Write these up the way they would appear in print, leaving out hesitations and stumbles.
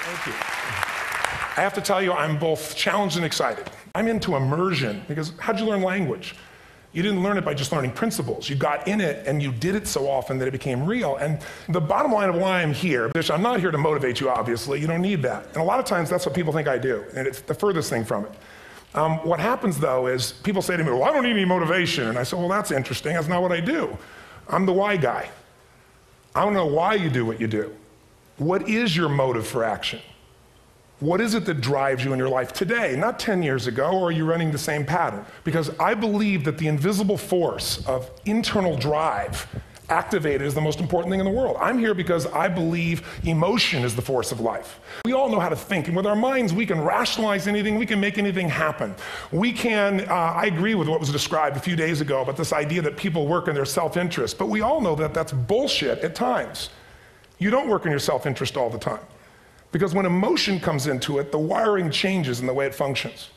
Thank you. I have to tell you, I'm both challenged and excited. I'm into immersion because how'd you learn language? You didn't learn it by just learning principles. You got in it and you did it so often that it became real. And the bottom line of why I'm here, which I'm not here to motivate you, obviously. You don't need that. And a lot of times that's what people think I do. And it's the furthest thing from it. What happens though is people say to me, well, I don't need any motivation. And I say, well, that's interesting. That's not what I do. I'm the why guy. I don't know why you do what you do. What is your motive for action? What is it that drives you in your life today, not 10 years ago, or are you running the same pattern? Because I believe that the invisible force of internal drive activated is the most important thing in the world. I'm here because I believe emotion is the force of life. We all know how to think, and with our minds we can rationalize anything, we can make anything happen. We can, I agree with what was described a few days ago about this idea that people work in their self-interest, but we all know that that's bullshit at times. You don't work in your self-interest all the time. Because when emotion comes into it, the wiring changes in the way it functions.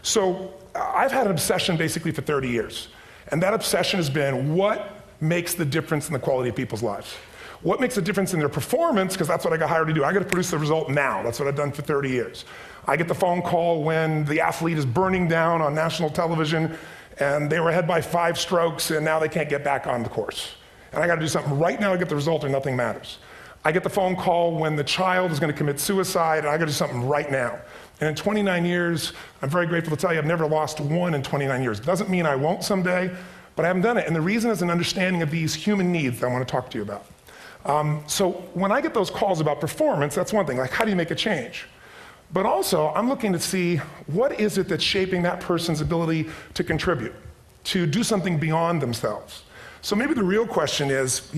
So I've had an obsession basically for 30 years. And that obsession has been what makes the difference in the quality of people's lives? What makes a difference in their performance? Because that's what I got hired to do. I got to produce the result now. That's what I've done for 30 years. I get the phone call when the athlete is burning down on national television and they were ahead by 5 strokes and now they can't get back on the course. And I got to do something right now to get the result or nothing matters. I get the phone call when the child is going to commit suicide, and I got to do something right now. And in 29 years, I'm very grateful to tell you I've never lost one in 29 years. It doesn't mean I won't someday, but I haven't done it. And the reason is an understanding of these human needs that I want to talk to you about. So when I get those calls about performance, that's one thing, like how do you make a change? But also, I'm looking to see what is it that's shaping that person's ability to contribute, to do something beyond themselves. So maybe the real question is,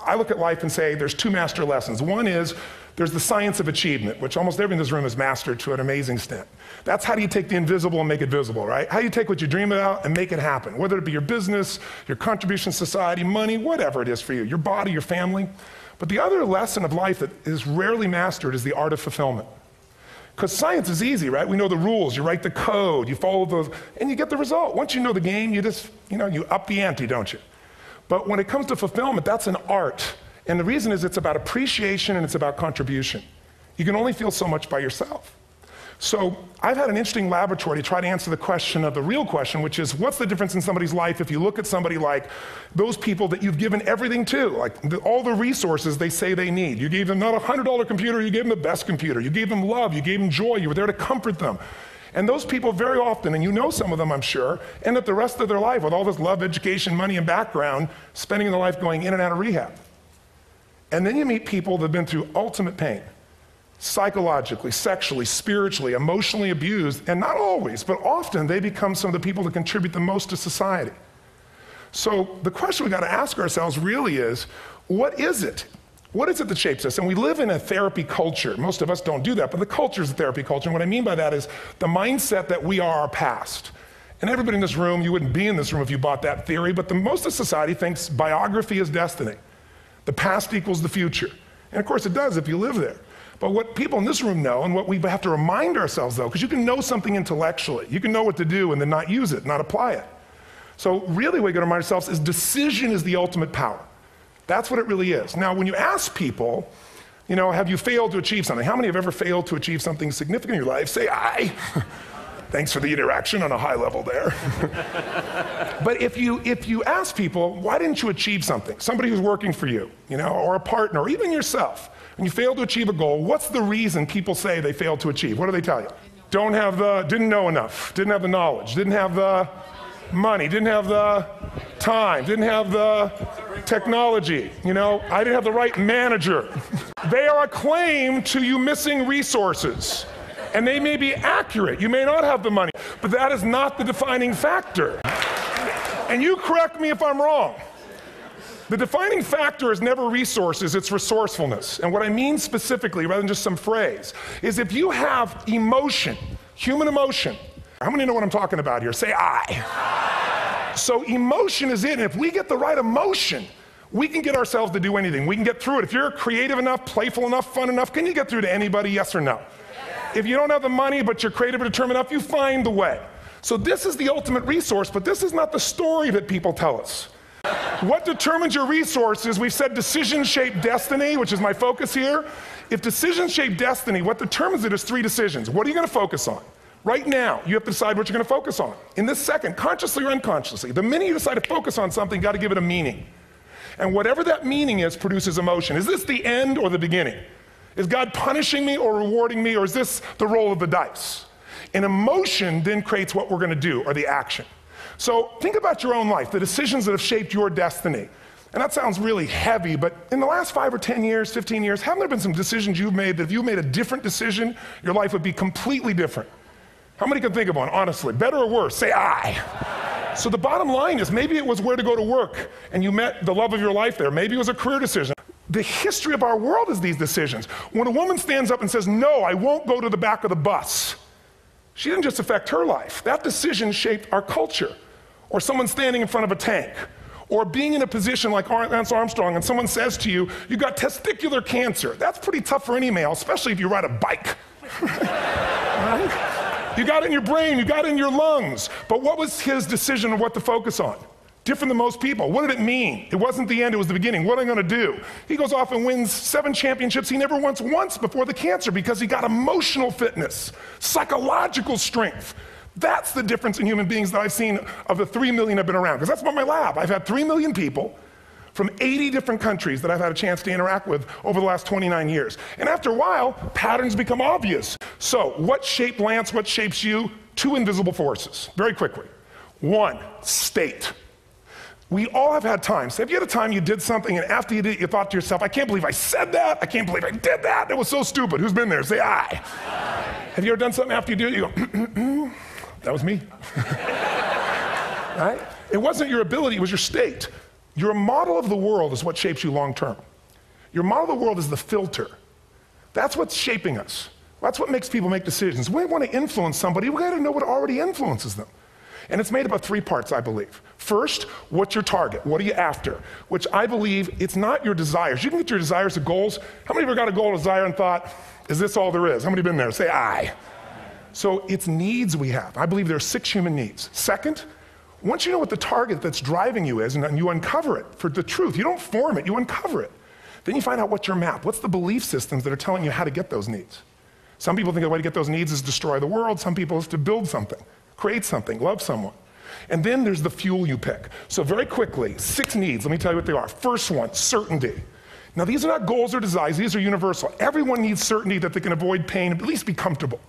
I look at life and say there's 2 master lessons. One is there's the science of achievement, which almost everyone in this room has mastered to an amazing extent. That's how do you take the invisible and make it visible, right? How do you take what you dream about and make it happen, whether it be your business, your contribution to society, money, whatever it is for you, your body, your family. But the other lesson of life that is rarely mastered is the art of fulfillment. Because science is easy, right? We know the rules, you write the code, you follow those, and you get the result. Once you know the game, you just, you up the ante, don't you? But when it comes to fulfillment, that's an art. And the reason is it's about appreciation and it's about contribution. You can only feel so much by yourself. So I've had an interesting laboratory to try to answer the question of the real question, which is what's the difference in somebody's life if you look at somebody like those people that you've given everything to, like all the resources they say they need. You gave them not a $100 computer, you gave them the best computer. You gave them love, you gave them joy, you were there to comfort them. And those people very often, and you know some of them I'm sure, end up the rest of their life with all this love, education, money, and background, spending their life going in and out of rehab. And then you meet people that have been through ultimate pain, psychologically, sexually, spiritually, emotionally abused, and not always, but often they become some of the people that contribute the most to society. So the question we got to ask ourselves really is, what is it? What is it that shapes us? And we live in a therapy culture. Most of us don't do that, but the culture is a therapy culture. And what I mean by that is the mindset that we are our past. And everybody in this room, you wouldn't be in this room if you bought that theory, but most of society thinks biography is destiny. The past equals the future. And of course it does if you live there. But what people in this room know, and what we have to remind ourselves though, because you can know something intellectually, you can know what to do and then not use it, not apply it. So really what we got to remind ourselves is decision is the ultimate power. That's what it really is. Now, when you ask people, have you failed to achieve something? How many have ever failed to achieve something significant in your life? Say, I. Thanks for the interaction on a high level there. But if you ask people, why didn't you achieve something? Somebody who's working for you, or a partner, or even yourself, and you failed to achieve a goal, what's the reason people say they failed to achieve? What do they tell you? Didn't know enough, didn't have the knowledge, didn't have the money, didn't have the time, didn't have the technology, I didn't have the right manager. They are a claim to you missing resources. And they may be accurate. You may not have the money, but that is not the defining factor. And you correct me if I'm wrong. The defining factor is never resources, it's resourcefulness. And what I mean specifically, rather than just some phrase, is if you have emotion, human emotion, how many know what I'm talking about here? Say I. So emotion is it, and if we get the right emotion, we can get ourselves to do anything. We can get through it. If you're creative enough, playful enough, fun enough, can you get through to anybody, yes or no? If you don't have the money, but you're creative or determined enough, you find the way. So this is the ultimate resource, but this is not the story that people tell us. What determines your resources? We've said decisions shape destiny, which is my focus here. If decisions shape destiny, what determines it is 3 decisions. What are you going to focus on? Right now, you have to decide what you're going to focus on. In this second, consciously or unconsciously, the minute you decide to focus on something, you got to give it a meaning. And whatever that meaning is produces emotion. Is this the end or the beginning? Is God punishing me or rewarding me, or is this the roll of the dice? And emotion then creates what we're going to do, or the action. So think about your own life, the decisions that have shaped your destiny. And that sounds really heavy, but in the last 5 or 10 years, 15 years, haven't there been some decisions you've made that if you made a different decision, your life would be completely different? How many can think of one, honestly? Better or worse? Say aye. So the bottom line is maybe it was where to go to work and you met the love of your life there. Maybe it was a career decision. The history of our world is these decisions. When a woman stands up and says, no, I won't go to the back of the bus, she didn't just affect her life. That decision shaped our culture. Or someone standing in front of a tank. Or being in a position like Lance Armstrong and someone says to you, you got testicular cancer. That's pretty tough for any male, especially if you ride a bike. Right? You got it in your brain, you got it in your lungs. But what was his decision of what to focus on? Different than most people. What did it mean? It wasn't the end, it was the beginning. What am I going to do? He goes off and wins 7 championships he never won once before the cancer because he got emotional fitness, psychological strength. That's the difference in human beings that I've seen of the 3 million I've been around. Because that's what my lab. I've had 3 million people from 80 different countries that I've had a chance to interact with over the last 29 years. And after a while, patterns become obvious. So what shaped Lance, what shapes you? 2 invisible forces, very quickly. 1, state. We all have had times. Have you had a time you did something and after you did it, you thought to yourself, I can't believe I said that. I can't believe I did that. That was so stupid. Who's been there? Say aye. Have you ever done something after you do it, you go, that was me. Right? It wasn't your ability, it was your state. Your model of the world is what shapes you long term. Your model of the world is the filter. That's what's shaping us. That's what makes people make decisions. When we want to influence somebody, we got to know what already influences them. And it's made up of 3 parts, I believe. First, what's your target? What are you after? Which I believe it's not your desires. You can get your desires to goals. How many of you got a goal, desire, and thought, is this all there is? How many have been there? Say aye. So it's needs we have. I believe there are 6 human needs. Second, once you know what the target that's driving you is and you uncover it for the truth, you don't form it, you uncover it. Then you find out what's your map. What's the belief systems that are telling you how to get those needs? Some people think the way to get those needs is destroy the world. Some people is to build something, create something, love someone. And then there's the fuel you pick. So very quickly, 6 needs. Let me tell you what they are. First one, certainty. Now these are not goals or desires, these are universal. Everyone needs certainty that they can avoid pain, at least be comfortable.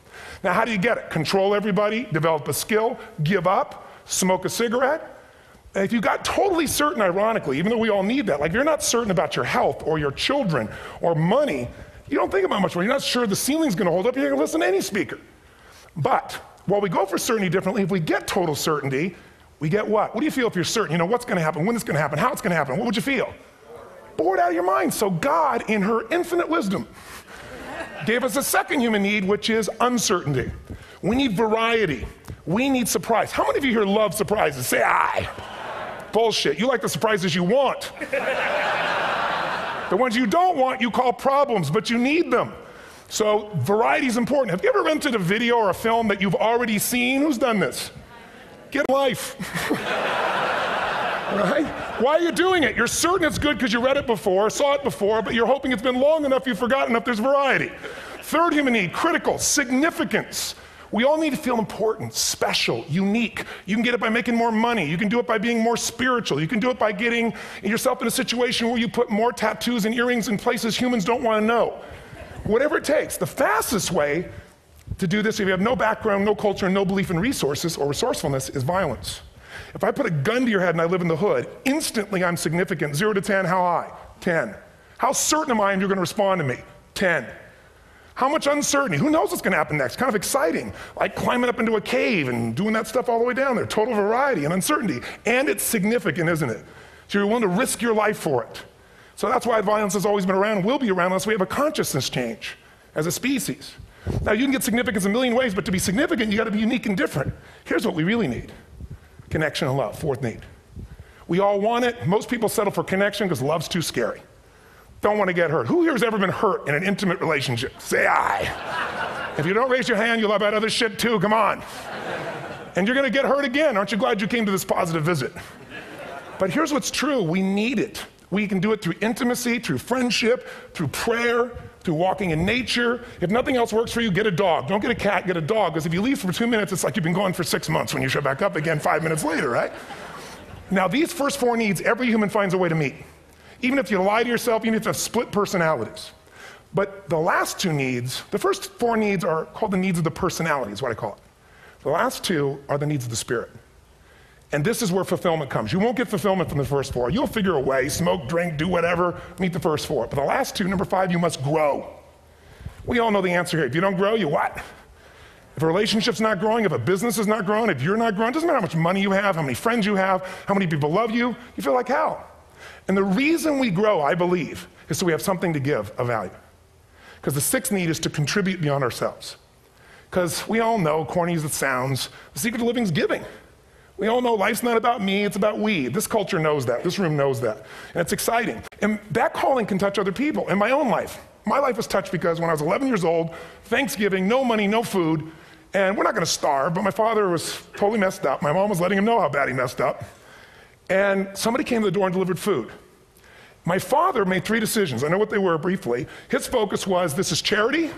Now how do you get it? Control everybody, develop a skill, give up, smoke a cigarette. And if you got totally certain, ironically, even though we all need that, like if you're not certain about your health or your children or money, you don't think about much more. You're not sure the ceiling's gonna hold up, you're gonna listen to any speaker. But while we go for certainty differently, if we get total certainty, we get what? What do you feel if you're certain? You know what's gonna happen, when it's gonna happen, how it's gonna happen, what would you feel? Bored out of your mind. So God, in her infinite wisdom, gave us a second human need, which is uncertainty. We need variety. We need surprise. How many of you here love surprises? Say aye. Bullshit. You like the surprises you want. The ones you don't want, you call problems, but you need them. So variety is important. Have you ever rented a video or a film that you've already seen? Who's done this? Get life. Right? Why are you doing it? You're certain it's good because you read it before, saw it before, but you're hoping it's been long enough you've forgotten enough there's variety. Third human need, critical, significance. We all need to feel important, special, unique. You can get it by making more money. You can do it by being more spiritual. You can do it by getting yourself in a situation where you put more tattoos and earrings in places humans don't want to know. Whatever it takes. The fastest way to do this, if you have no background, no culture, and no belief in resources or resourcefulness, is violence. If I put a gun to your head and I live in the hood, instantly I'm significant. 0 to 10, how high? 10. How certain am I you're going to respond to me? 10. How much uncertainty? Who knows what's going to happen next? Kind of exciting, like climbing up into a cave and doing that stuff all the way down there. Total variety and uncertainty. And it's significant, isn't it? So you're willing to risk your life for it. So that's why violence has always been around and will be around unless we have a consciousness change as a species. Now you can get significance a million ways, but to be significant, you got to be unique and different. Here's what we really need. Connection and love, 4th need. We all want it. Most people settle for connection because love's too scary. Don't want to get hurt. Who here has ever been hurt in an intimate relationship? Say aye. If you don't raise your hand, you'll have had other shit too, come on. And you're going to get hurt again. Aren't you glad you came to this positive visit? But here's what's true, we need it. We can do it through intimacy, through friendship, through prayer, through walking in nature. If nothing else works for you, get a dog. Don't get a cat, get a dog, because if you leave for 2 minutes, it's like you've been gone for 6 months when you show back up again 5 minutes later, right? Now, these first 4 needs, every human finds a way to meet. Even if you lie to yourself, even if you have split personalities. But the last 2 needs, the first 4 needs are called the needs of the personality, is what I call it. The last 2 are the needs of the spirit. And this is where fulfillment comes. You won't get fulfillment from the first 4. You'll figure a way, smoke, drink, do whatever, meet the first 4. But the last 2, number 5, you must grow. We all know the answer here. If you don't grow, you what? If a relationship's not growing, if a business is not growing, if you're not growing, it doesn't matter how much money you have, how many friends you have, how many people love you, you feel like hell. And the reason we grow, I believe, is so we have something to give of value. Because the 6th need is to contribute beyond ourselves. Because we all know, corny as it sounds, the secret of living is giving. We all know life's not about me, it's about we. This culture knows that, this room knows that, and it's exciting. And that calling can touch other people. In my own life, my life was touched because when I was 11 years old, Thanksgiving, no money, no food, and we're not gonna starve, but my father was totally messed up. My mom was letting him know how bad he messed up. And somebody came to the door and delivered food. My father made 3 decisions. I know what they were briefly. His focus was, this is charity.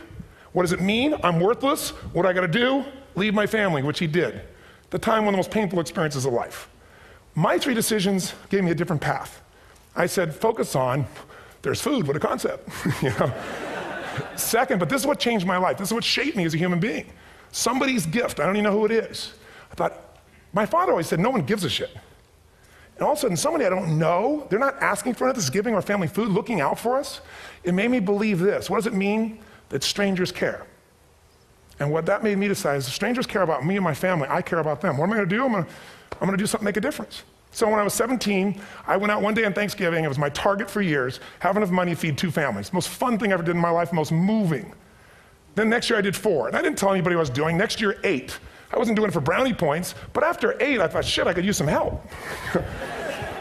What does it mean? I'm worthless. What do I gotta do? Leave my family, which he did. The time, one of the most painful experiences of life. My 3 decisions gave me a different path. I said, focus on, there's food, what a concept. You know? Second, but this is what changed my life. This is what shaped me as a human being. Somebody's gift, I don't even know who it is. I thought, my father always said, no one gives a shit. And all of a sudden, somebody I don't know, they're not asking for it, this is giving our family food, looking out for us. It made me believe this. What does it mean? That strangers care. And what that made me decide is if strangers care about me and my family, I care about them. What am I gonna do? I'm gonna do something to make a difference. So when I was 17, I went out one day on Thanksgiving, it was my target for years, have enough money to feed 2 families. Most fun thing I ever did in my life, most moving. Then next year I did 4, and I didn't tell anybody what I was doing. Next year, 8. I wasn't doing it for brownie points, but after 8, I thought, shit, I could use some help.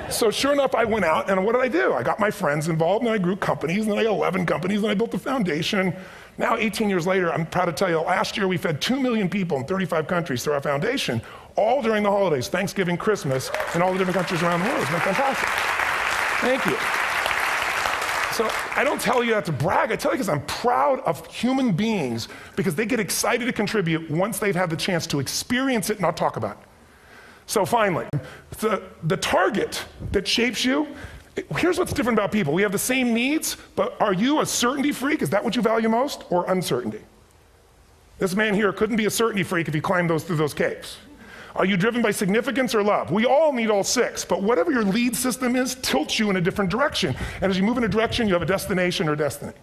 So sure enough, I went out, and what did I do? I got my friends involved, and I grew companies, and then I got 11 companies, and I built a foundation. Now, 18 years later, I'm proud to tell you, last year we fed 2 million people in 35 countries through our foundation, all during the holidays, Thanksgiving, Christmas, in all the different countries around the world. It's been fantastic. Thank you. So I don't tell you that to brag, I tell you because I'm proud of human beings because they get excited to contribute once they've had the chance to experience it, not talk about it. So finally, the target that shapes you, here's what's different about people. We have the same needs, but are you a certainty freak? Is that what you value most, or uncertainty? This man here couldn't be a certainty freak if he climbed through those caves. Are you driven by significance or love? We all need all 6, but whatever your lead system is tilts you in a different direction. And as you move in a direction, you have a destination or destiny.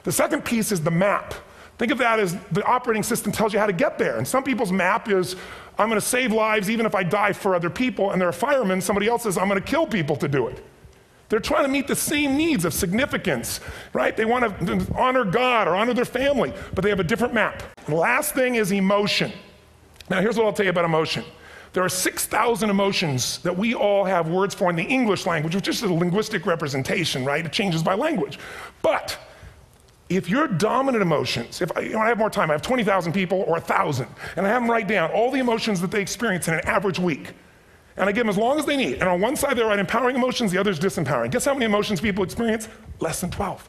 The second piece is the map. Think of that as the operating system tells you how to get there. And some people's map is, I'm gonna save lives even if I die for other people, and they're a fireman, somebody else says, I'm gonna kill people to do it. They're trying to meet the same needs of significance, right? They want to honor God or honor their family, but they have a different map. The last thing is emotion. Now here's what I'll tell you about emotion. There are 6,000 emotions that we all have words for in the English language, which is just a linguistic representation, right? It changes by language. But if your dominant emotions, if I have more time, I have 20,000 people or 1,000, and I have them write down all the emotions that they experience in an average week. And I give them as long as they need. And on one side, they write empowering emotions, the other is disempowering. Guess how many emotions people experience? Less than 12.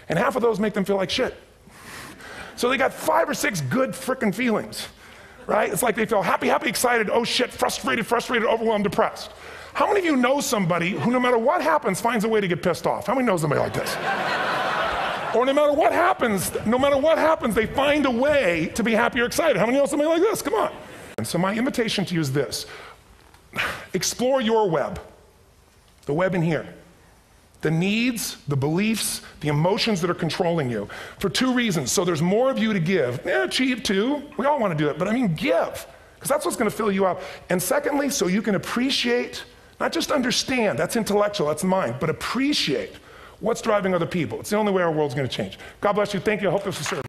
And half of those make them feel like shit. So they got 5 or 6 good frickin' feelings, right? It's like they feel happy, happy, excited, oh shit, frustrated, overwhelmed, depressed. How many of you know somebody who no matter what happens finds a way to get pissed off? How many know somebody like this? Or no matter what happens, they find a way to be happy or excited. How many know somebody like this? Come on. And so my invitation to you is this. Explore your web, the web in here. The needs, the beliefs, the emotions that are controlling you for 2 reasons. So there's more of you to give. Achieve too. We all want to do it, but I mean give, because that's what's going to fill you up. And secondly, so you can appreciate, not just understand, that's intellectual, that's mind, but appreciate what's driving other people. It's the only way our world's going to change. God bless you. Thank you. I hope this will serve.